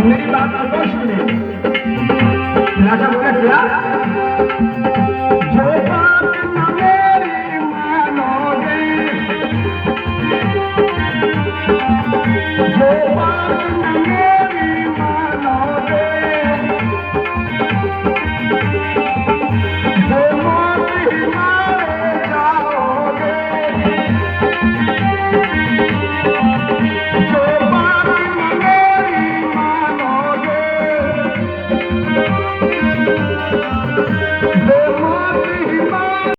मेरी बात को गौर सुने। राजा बोला क्या? जो बात न मेरी मानोगे, जो बात न मेरी मानोगे, जो मौत ही मारे जाओगे, जो बात न मेरी मानोगे, जो मौत ही